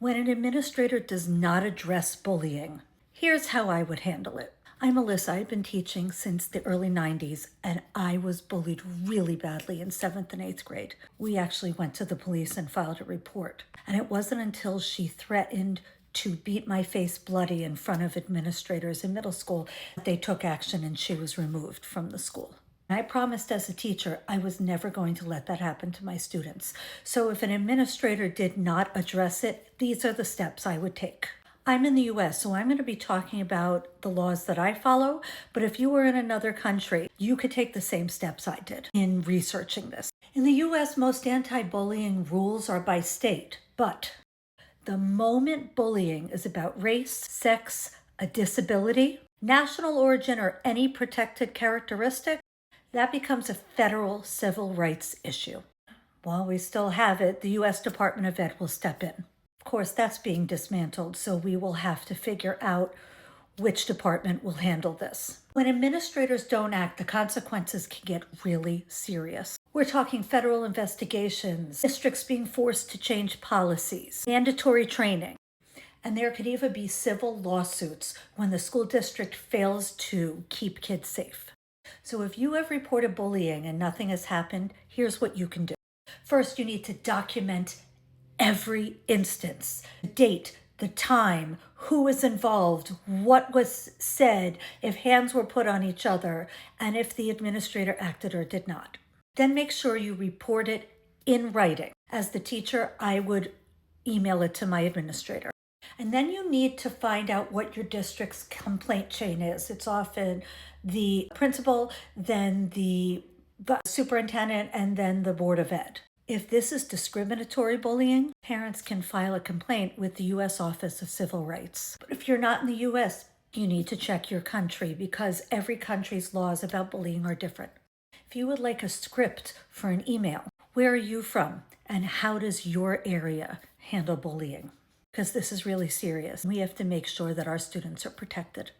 When an administrator does not address bullying, here's how I would handle it. I'm Alyssa. I've been teaching since the early 90s, and I was bullied really badly in 7th and 8th grade. We actually went to the police and filed a report. And it wasn't until she threatened to beat my face bloody in front of administrators in middle school that they took action and she was removed from the school. I promised as a teacher I was never going to let that happen to my students. So if an administrator did not address it, these are the steps I would take. I'm in the US, so I'm going to be talking about the laws that I follow, but if you were in another country, you could take the same steps I did in researching this. In the US, most anti-bullying rules are by state, but the moment bullying is about race, sex, a disability, national origin, or any protected characteristic, that becomes a federal civil rights issue. While we still have it, the U.S. Department of Ed will step in. Of course, that's being dismantled, so we will have to figure out which department will handle this. When administrators don't act, the consequences can get really serious. We're talking federal investigations, districts being forced to change policies, mandatory training, and there could even be civil lawsuits when the school district fails to keep kids safe. So if you have reported bullying and nothing has happened, here's what you can do. First, you need to document every instance, the date, the time, who was involved, what was said, if hands were put on each other, and if the administrator acted or did not. Then make sure you report it in writing. As the teacher, I would email it to my administrator. And then you need to find out what your district's complaint chain is. It's often the principal, then the superintendent, and then the Board of Ed. If this is discriminatory bullying, parents can file a complaint with the U.S. Office of Civil Rights. But if you're not in the U.S., you need to check your country because every country's laws about bullying are different. If you would like a script for an email, where are you from and how does your area handle bullying? Because this is really serious. We have to make sure that our students are protected.